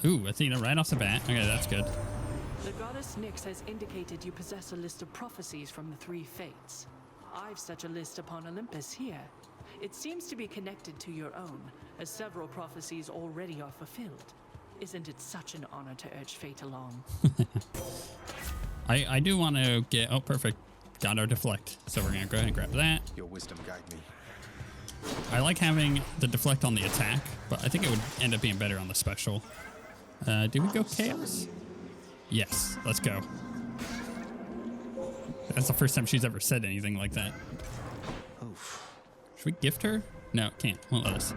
Ooh, Athena right off the bat. Okay, that's good. The goddess Nyx has indicated you possess a list of prophecies from the three fates. I've such a list upon Olympus here. It seems to be connected to your own, as several prophecies already are fulfilled. Isn't it such an honor to urge fate along? I do want to get... Oh, perfect. Got our deflect. So we're going to go ahead and grab that. Your wisdom guide me. I like having the deflect on the attack, but I think it would end up being better on the special. Did we go chaos? Yes, let's go. That's the first time she's ever said anything like that. Oof. Should we gift her? No, can't. Won't let us.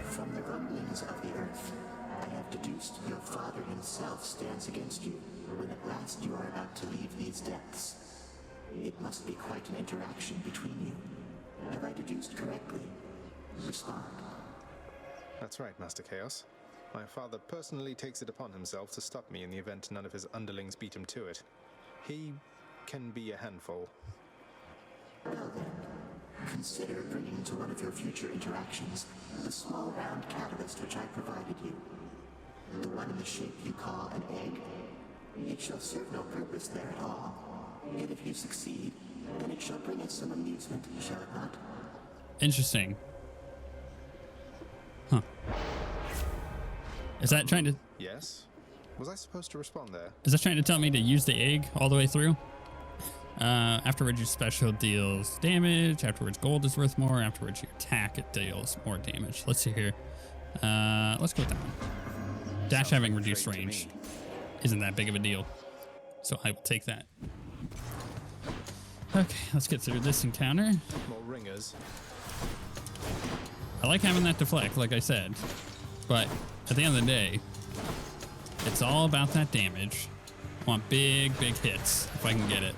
From the rumblings of the earth, I have deduced your father himself stands against you when at last you are about to leave these depths. It must be quite an interaction between you. Have I deduced correctly? Respond. That's right, Master Chaos. My father personally takes it upon himself to stop me in the event none of his underlings beat him to it. He can be a handful. Well then, consider bringing to one of your future interactions the small round catalyst which I provided you. The one in the shape you call an egg. It shall serve no purpose there at all. Yet if you succeed, then it shall bring us some amusement, shall it not? Interesting. Huh. Is that trying to... Yes? Was I supposed to respond there? Is that trying to tell me to use the egg all the way through? Afterwards, your special deals damage. Afterwards, gold is worth more. Afterwards, your attack, it deals more damage. Let's see here. Let's go with that one. Dash having reduced range isn't that big of a deal, so I will take that. Okay, let's get through this encounter. More ringers. I like having that deflect, like I said, but at the end of the day, it's all about that damage. I want big hits if I can get it.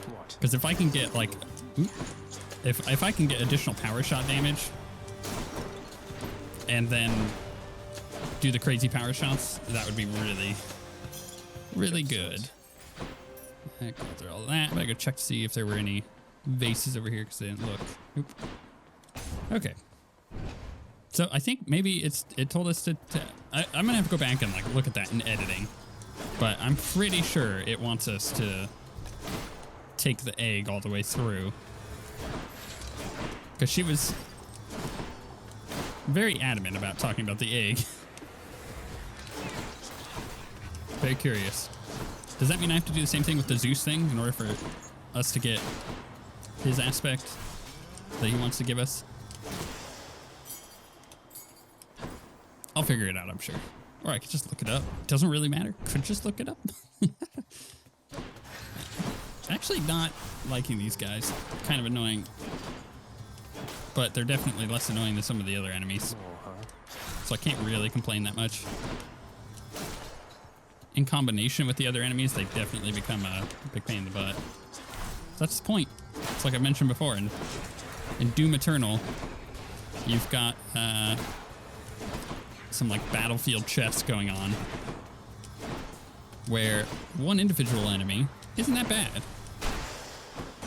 What? Because if I can get like, if I can get additional power shot damage, and then do the crazy power shots, that would be really good. Go through all that. I'm gonna go check to see if there were any vases over here because they didn't look. Oop. Okay. So I think maybe it told us to I'm gonna have to go back and like look at that in editing, but I'm pretty sure it wants us to take the egg all the way through because she was very adamant about talking about the egg. Very curious. Does that mean I have to do the same thing with the Zeus thing in order for us to get his aspect that he wants to give us? I'll figure it out, I'm sure. Or I could just look it up. Doesn't really matter. Could just look it up. Actually not liking these guys. Kind of annoying. But they're definitely less annoying than some of the other enemies. So I can't really complain that much. In combination with the other enemies, they definitely become a big pain in the butt. That's the point. It's like I mentioned before. In Doom Eternal, you've got some like battlefield chess going on where one individual enemy isn't that bad.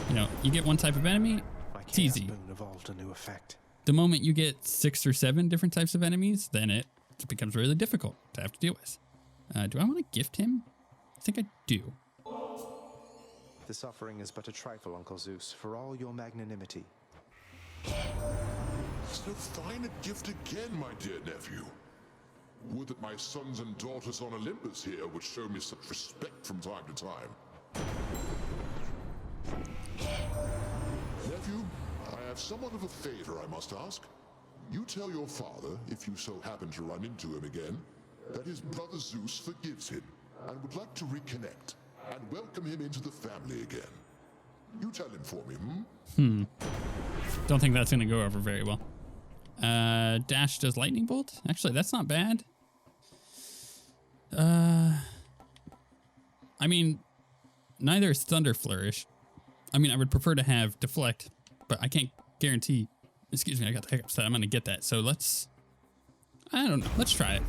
You know, you get one type of enemy, it's easy. Evolved a new effect. The moment you get 6 or 7 different types of enemies, then it becomes really difficult to have to deal with. Do I want to gift him? I think I do. This offering is but a trifle, Uncle Zeus, for all your magnanimity. So fine a gift again, my dear nephew. Would that my sons and daughters on Olympus here would show me such respect from time to time. Nephew, I have somewhat of a favor I must ask. You tell your father, if you so happen to run into him again, that his brother Zeus forgives him and would like to reconnect and welcome him into the family again. You tell him for me, Don't think that's going to go over very well. Dash does lightning bolt. Actually, that's not bad. I mean, neither is thunder flourish. I mean, I would prefer to have deflect, but I can't guarantee. Excuse me, I got the hiccups that I'm going to get that. So let's, I don't know. Let's try it.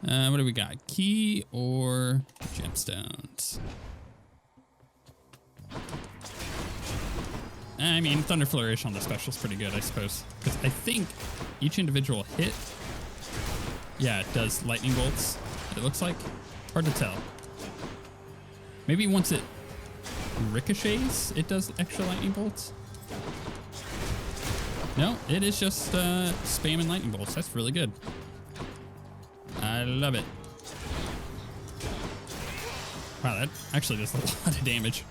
What do we got? Key or gemstones? I mean, Thunder Flourish on the special is pretty good, I suppose. Because I think each individual hit, yeah, it does lightning bolts, it looks like. Hard to tell. Maybe once it ricochets, it does extra lightning bolts. No, it is just spamming lightning bolts. That's really good. I love it. Wow, that actually does a lot of damage.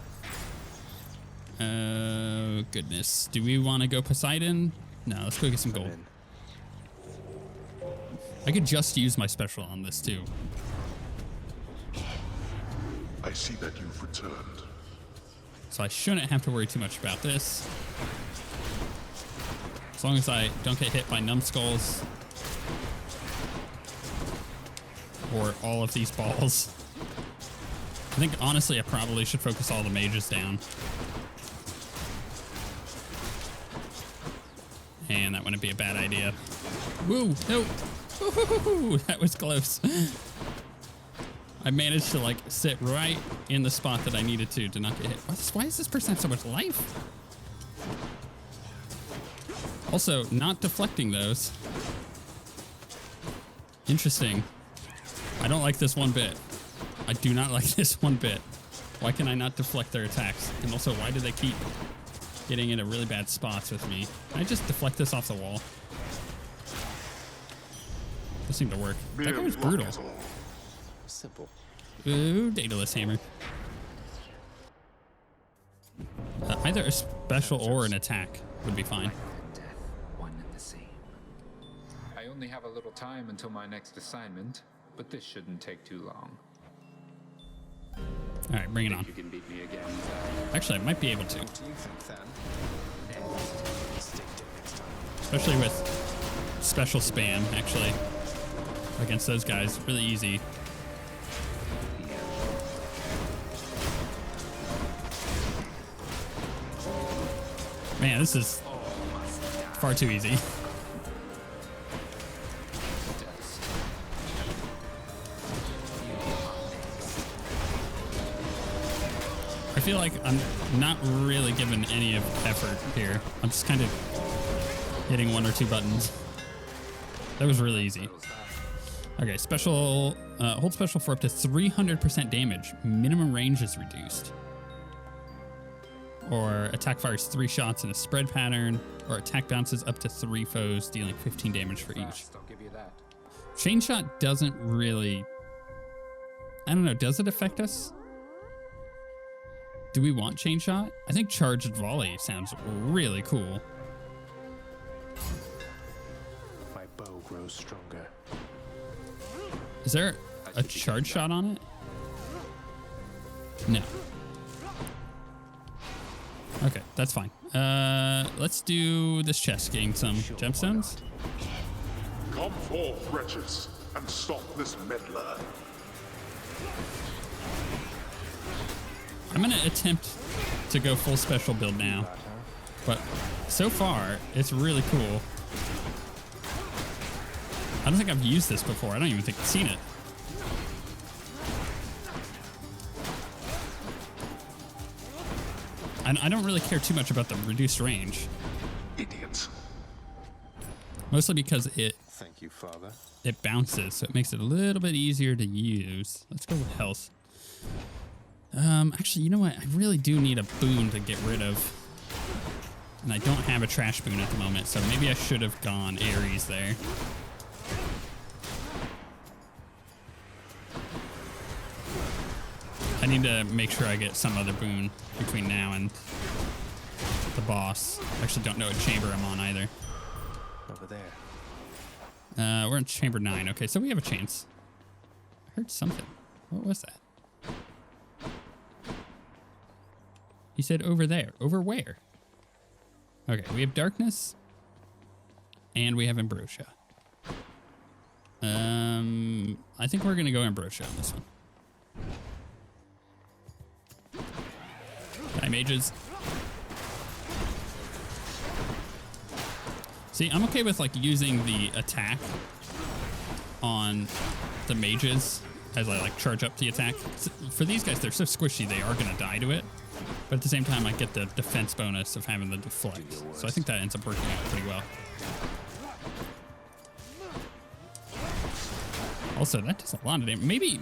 Oh, goodness. Do we want to go Poseidon? No, let's go get some gold. I could just use my special on this, too. I see that you've returned. So I shouldn't have to worry too much about this. As long as I don't get hit by numbskulls. Or all of these balls. I think, honestly, I probably should focus all the mages down. And that wouldn't be a bad idea. Woo! No! Woo-hoo-hoo-hoo. That was close. I managed to, like, sit right in the spot that I needed to not get hit. Why does this person have so much life? Also, not deflecting those. Interesting. I don't like this one bit. I do not like this one bit. Why can I not deflect their attacks? And also, why do they keep getting into really bad spots with me? Can I just deflect this off the wall? This seemed to work. That guy was brutal. Simple. Ooh, Daedalus Hammer. Either a special or an attack would be fine. Death, one and the same. I only have a little time until my next assignment, but this shouldn't take too long. All right, bring it on. You can beat me again. Actually, I might be able to. What do you think, then? Especially with special spam, actually. Against those guys, really easy. Man, this is far too easy. I feel like I'm not really giving any of effort here. I'm just kind of hitting one or two buttons. That was really easy. Okay, special, hold special for up to 300% damage. Minimum range is reduced. Or attack fires 3 shots in a spread pattern, or attack bounces up to 3 foes, dealing 15 damage for each. I'll give you that. Chain shot doesn't really, I don't know, does it affect us? Do we want chain shot? I think charged volley sounds really cool. My bow grows stronger. Is there a charge shot on it? No. Okay, that's fine. Let's do this chest, getting some gemstones. Come forth, wretches, and stop this meddler. I'm gonna attempt to go full special build now, but so far it's really cool. I don't think I've used this before. I don't even think I've seen it. And I don't really care too much about the reduced range. Idiots. Mostly because Thank you, Father. it bounces, so it makes it a little bit easier to use. Let's go with health. Actually, you know what? I really do need a boon to get rid of. And I don't have a trash boon at the moment, so maybe I should have gone Ares there. I need to make sure I get some other boon between now and the boss. I actually don't know what chamber I'm on either. Over there. We're in chamber 9. Okay, so we have a chance. I heard something. What was that? He said over there. Over where? Okay, we have darkness. And we have ambrosia. I think we're going to go ambrosia on this one. Hi, mages. See, I'm okay with like using the attack on the mages as I like charge up the attack. For these guys, they're so squishy, they are going to die to it. But at the same time, I get the defense bonus of having the deflect. So I think that ends up working out pretty well. Also, that does a lot of damage. Maybe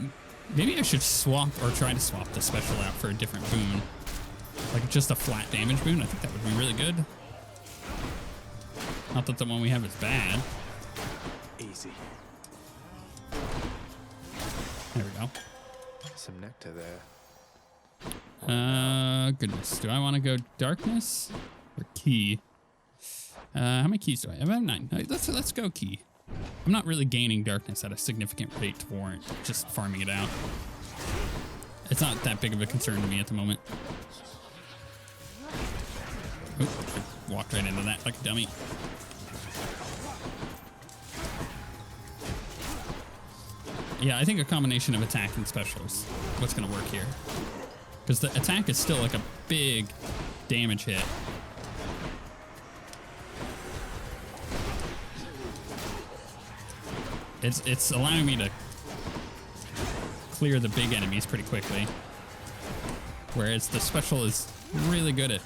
I should swap or try to swap the special out for a different boon. Like just a flat damage boon. I think that would be really good. Not that the one we have is bad. Easy. There we go. Some nectar there. Goodness. Do I want to go darkness or key? How many keys do I have? I have 9. Let's go key. I'm not really gaining darkness at a significant rate to warrant just farming it out. It's not that big of a concern to me at the moment. Oop, I walked right into that like a dummy. Yeah, I think a combination of attack and special is what's going to work here. Because the attack is still like a big damage hit. It's allowing me to clear the big enemies pretty quickly. Whereas the special is really good at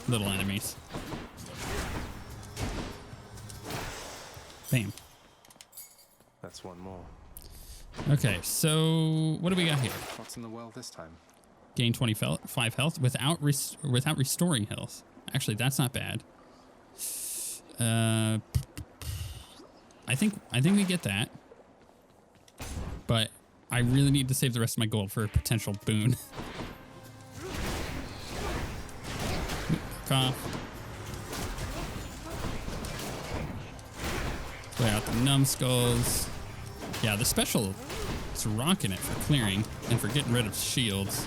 little enemies. Bam. That's one more. Okay, so what do we got here? What's in the well this time? Gain 25 health without restoring health. Actually, that's not bad. I think we get that. But I really need to save the rest of my gold for a potential boon. Cough. Clear out the numbskulls. Yeah, the special is rocking it for clearing and for getting rid of shields.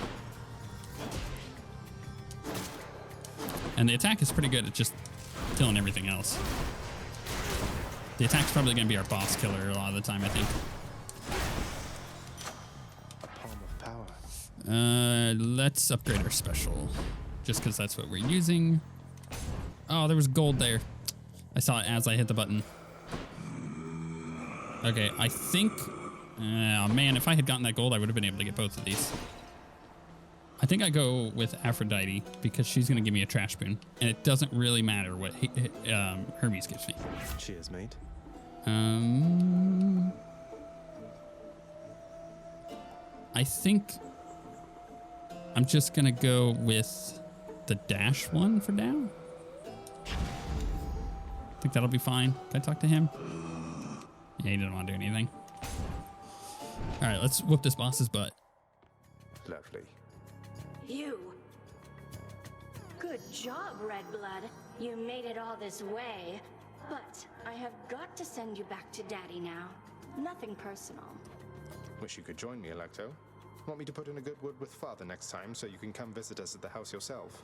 And the attack is pretty good at just killing everything else. The attack's probably going to be our boss killer a lot of the time, I think. A palm of power. Let's upgrade our special. Just because that's what we're using. Oh, there was gold there. I saw it as I hit the button. Okay, I think... oh, man, if I had gotten that gold, I would have been able to get both of these. I think I go with Aphrodite because she's going to give me a trash boon. And it doesn't really matter what Hermes gives me. Cheers, mate. I think I'm just going to go with the dash one for now. I think that'll be fine. Can I talk to him? Yeah, he didn't want to do anything. All right, let's whoop this boss's butt. Lovely. You. Good job, Redblood. You made it all this way. But I have got to send you back to Daddy now. Nothing personal. Wish you could join me, Electo. Want me to put in a good word with Father next time so you can come visit us at the house yourself?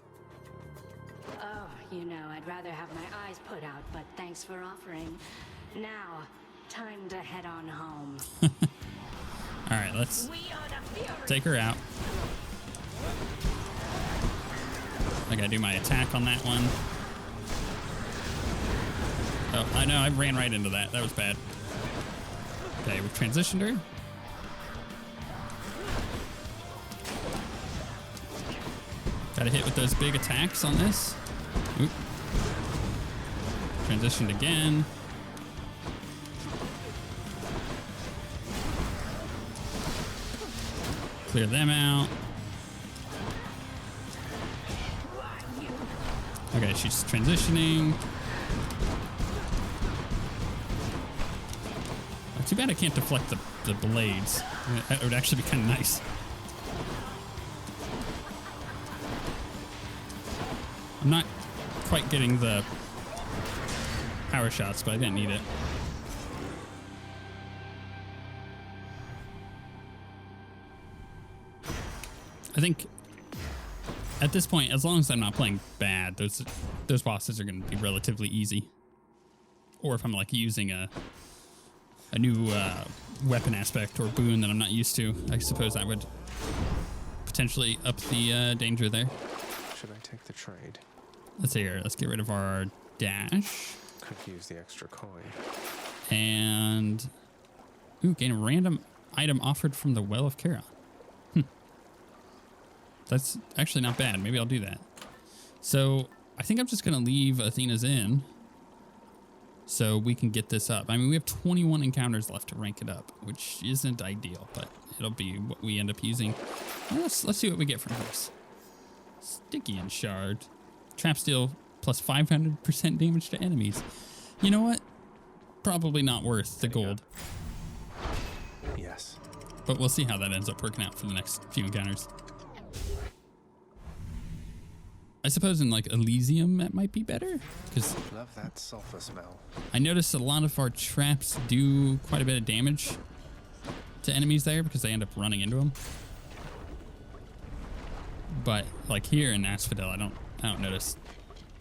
Oh, you know, I'd rather have my eyes put out, but thanks for offering. Now, time to head on home. All right, let's take her out. I gotta do my attack on that one. Oh, I know, I ran right into that. That was bad. Okay, we've transitioned her. Gotta hit with those big attacks on this. Oop. Transitioned again. Clear them out. Okay, she's transitioning. Too bad I can't deflect the blades. That would actually be kind of nice. I'm not quite getting the power shots, but I didn't need it. I think at this point, as long as I'm not playing bad, those bosses are going to be relatively easy. Or if I'm like using a new weapon aspect or boon that I'm not used to, I suppose that would potentially up the danger there. Should I take the trade? Let's see here. Let's get rid of our dash. Could use the extra coin. And gain a random item offered from the Well of Charon. That's actually not bad. Maybe I'll do that. So I think I'm just going to leave Athena's in so we can get this up. I mean, we have 21 encounters left to rank it up, which isn't ideal, but it'll be what we end up using. Well, let's see what we get from this. Sticky and Shard. Trap Steel plus 500% damage to enemies. You know what? Probably not worth the gold. Yes. But we'll see how that ends up working out for the next few encounters. I suppose in like Elysium that might be better, because Love that sulfur smell. I noticed a lot of our traps do quite a bit of damage to enemies there because they end up running into them. But like here in Asphodel, I don't notice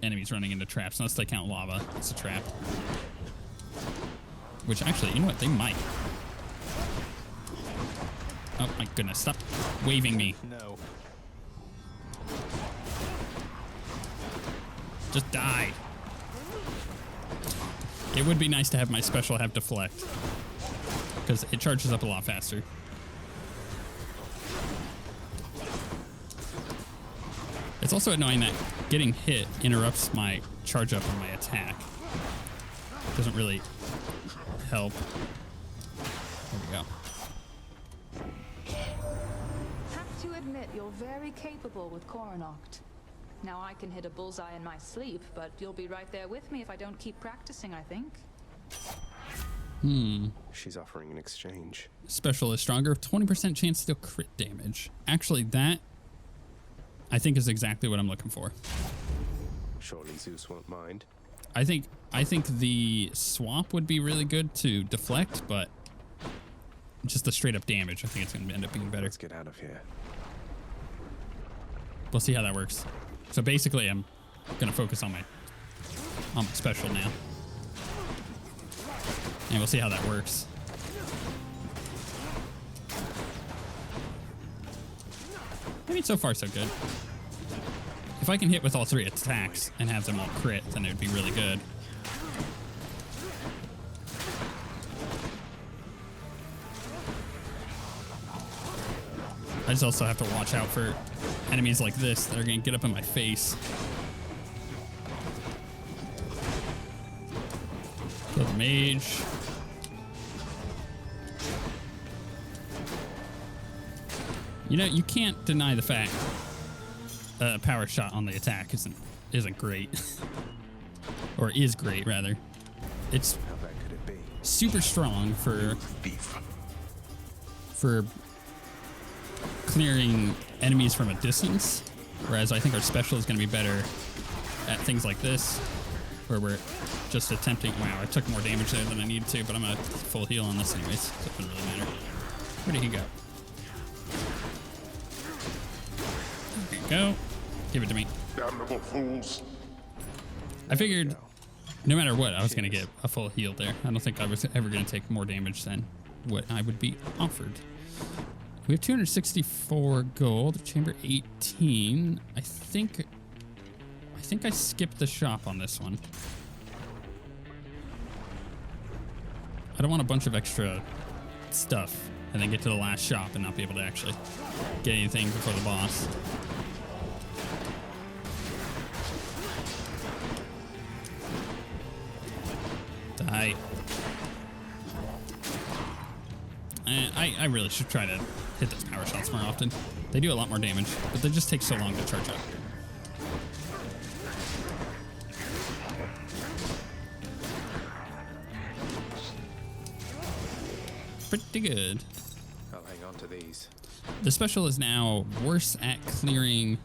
enemies running into traps unless they count lava as a trap. Which actually, you know what? They might. Oh my goodness! Stop waving me. No. Just die. It would be nice to have my special have deflect, because it charges up a lot faster. It's also annoying that getting hit interrupts my charge up on my attack. Doesn't really help. There we go. Have to admit, you're very capable with Coronoct. Now I can hit a bullseye in my sleep, but you'll be right there with me if I don't keep practicing, I think. She's offering an exchange. Special is stronger. 20% chance to deal crit damage. Actually, that I think is exactly what I'm looking for. Surely Zeus won't mind. I think the swap would be really good to deflect, but just the straight up damage, I think it's going to end up being better. Let's get out of here. We'll see how that works. So basically, I'm going to focus on my special now. And we'll see how that works. I mean, so far so good. If I can hit with all 3 attacks and have them all crit, then it would be really good. I just also have to watch out for enemies like this that are going to get up in my face. Kill the mage. You know, you can't deny the fact a power shot on the attack isn't great. Or is great, rather. It's How bad could it be? super strong for clearing enemies from a distance, whereas I think our special is going to be better at things like this, where we're just attempting. Wow, I took more damage there than I needed to, but I'm at full heal on this anyways, so it doesn't really matter. Where did he go? There you go. Give it to me. Damnable fools. I figured no matter what, I was going to get a full heal there. I don't think I was ever going to take more damage than what I would be offered. We have 264 gold, chamber 18. I think I skipped the shop on this one. I don't want a bunch of extra stuff and then get to the last shop and not be able to actually get anything before the boss. Die. I really should try to hit those power shots more often. They do a lot more damage, but they just take so long to charge up. Pretty good. I'll hang on to these. The special is now worse at clearing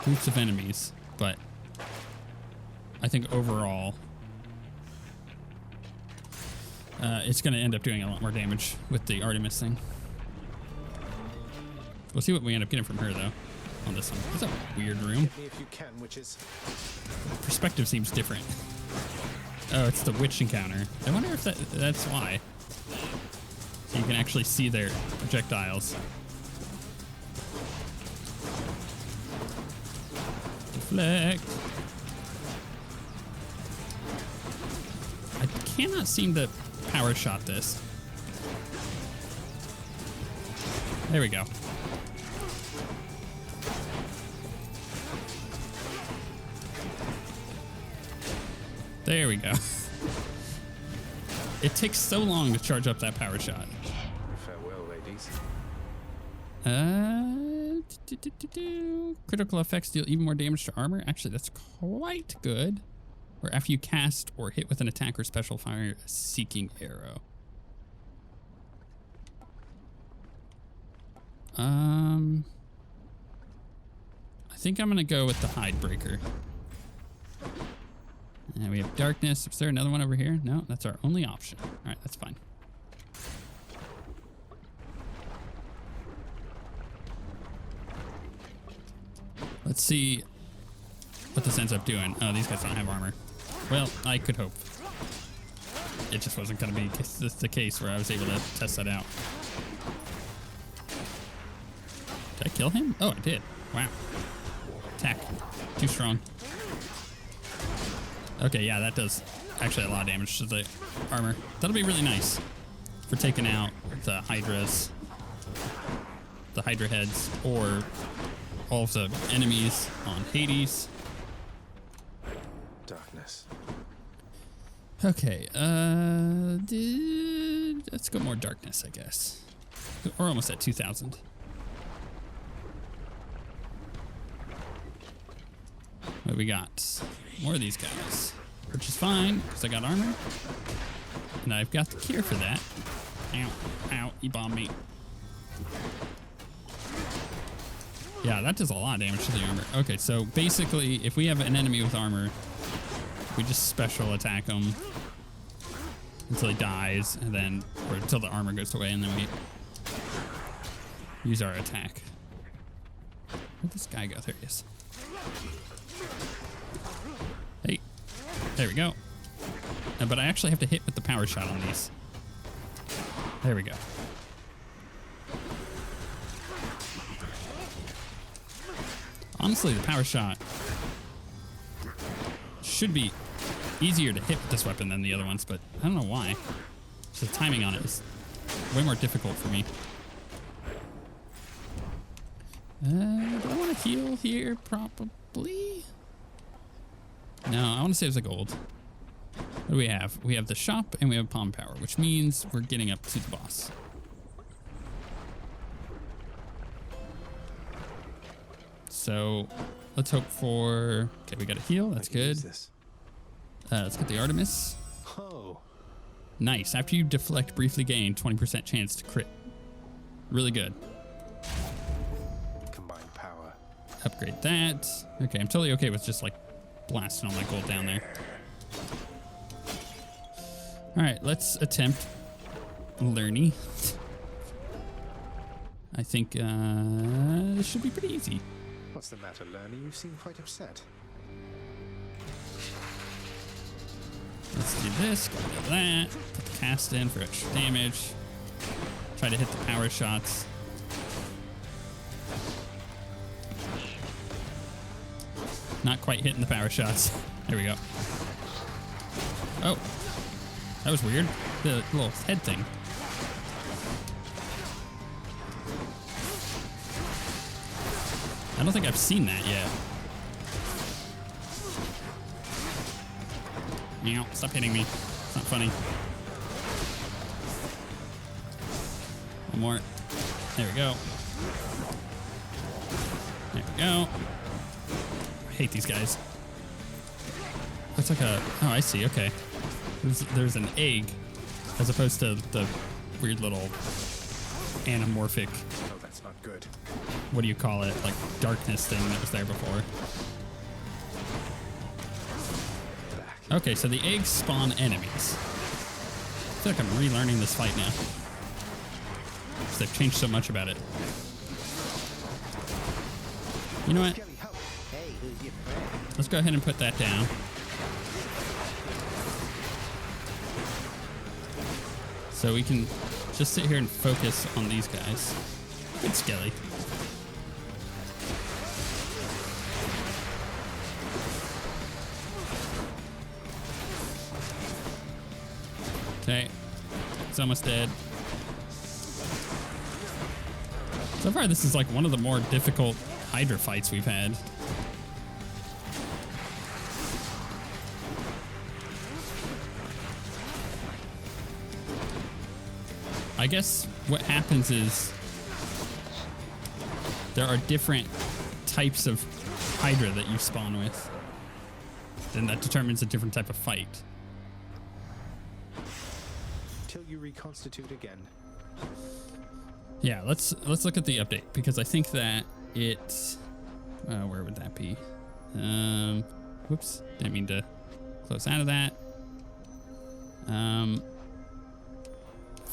groups of enemies, but I think overall it's going to end up doing a lot more damage with the Artemis thing. We'll see what we end up getting from her, though, on this one. It's a weird room. Hit me if you can, witches. Perspective seems different. Oh, it's the witch encounter. I wonder if that's why. So you can actually see their projectiles. Deflect. I cannot seem to power shot this. There we go. There we go. It takes so long to charge up that power shot. Farewell, ladies. Critical effects deal even more damage to armor. Actually, that's quite good. Or after you cast or hit with an attack or special fire a seeking arrow. I think I'm gonna go with the hide breaker. And we have darkness. Is there another one over here? No, that's our only option. All right, that's fine. Let's see what this ends up doing. Oh, these guys don't have armor. Well, I could hope. It just wasn't going to be the case where I was able to test that out. Did I kill him? Oh, I did. Wow. Attack. Too strong. Okay, yeah, that does actually a lot of damage to the armor. That'll be really nice for taking out the Hydras, the Hydra heads, or all of the enemies on Hades. Darkness. Okay, let's go more darkness, I guess. We're almost at 2,000. What we got? More of these guys. Which is fine, because I got armor. And I've got the cure for that. Ow, ow, he bombed me. Yeah, that does a lot of damage to the armor. Okay, so basically, if we have an enemy with armor, we just special attack him until he dies, and then, or until the armor goes away, and then we use our attack. Where'd this guy go? There he is. Hey, there we go. But I actually have to hit with the power shot on these. There we go. Honestly, the power shot should be easier to hit with this weapon than the other ones, but I don't know why. So the timing on it is way more difficult for me. Do I want to heal here? Probably. No, I want to save the gold. What do we have? We have the shop and we have palm power, which means we're getting up to the boss. So let's hope for... Okay, we got a heal. That's good. Let's get the Artemis. Oh. Nice. After you deflect, briefly gain 20% chance to crit. Really good. Combined power. Upgrade that. Okay, I'm totally okay with just like blasting all my gold down there. All right, let's attempt Lerny. I think this should be pretty easy. What's the matter, Lerny? You seem quite upset. Let's do this, go to that, put the cast in for extra damage. Try to hit the power shots. Not quite hitting the power shots. There we go. Oh, that was weird. The little head thing. I don't think I've seen that yet. Meow, stop hitting me. It's not funny. One more. There we go. There we go. I hate these guys. It's like a... Oh, I see. Okay. There's an egg as opposed to the weird little anamorphic... Oh, that's not good. What do you call it? Like darkness thing that was there before. Okay, so the eggs spawn enemies. I feel like I'm relearning this fight now. Because they've changed so much about it. You know what? Let's go ahead and put that down. So we can just sit here and focus on these guys. Good Skelly. Okay, it's almost dead. So far, this is like one of the more difficult Hydra fights we've had. I guess what happens is there are different types of Hydra that you spawn with. Then that determines a different type of fight. Till you reconstitute again. Yeah, let's look at the update, because I think that it... where would that be? Whoops, didn't mean to close out of that.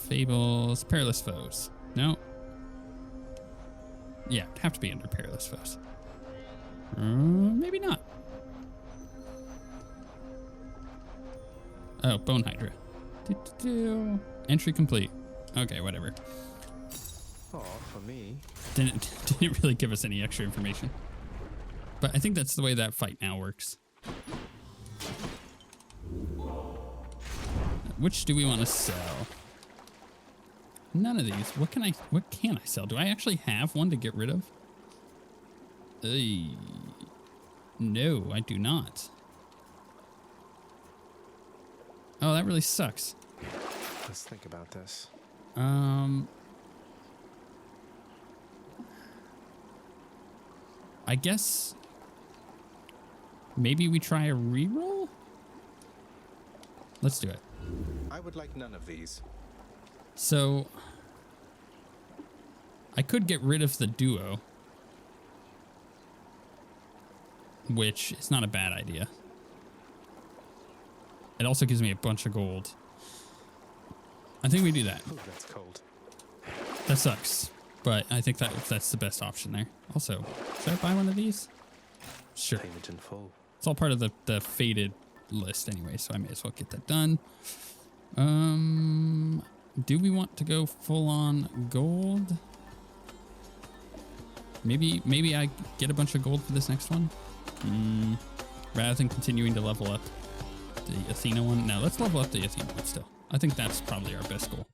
Fables, Perilous Foes. No. Yeah, it'd have to be under Perilous Foes. Maybe not. Oh, Bone Hydra. Entry complete. Okay, whatever. Oh, for me. Didn't really give us any extra information. But I think that's the way that fight now works. Which do we want to sell? None of these. What can I sell? Do I actually have one to get rid of? No, I do not. Oh, that really sucks. Let's think about this. I guess maybe we try a reroll? Let's do it. I would like none of these. So I could get rid of the duo, which is not a bad idea. It also gives me a bunch of gold. I think we do that. Ooh, that's cold. That sucks, but I think that's the best option there. Also, should I buy one of these? Sure. Payment in full. It's all part of the faded list anyway, so I may as well get that done. Do we want to go full on gold? Maybe I get a bunch of gold for this next one, rather than continuing to level up the Athena one. No, let's level up the Athena one still. I think that's probably our best goal.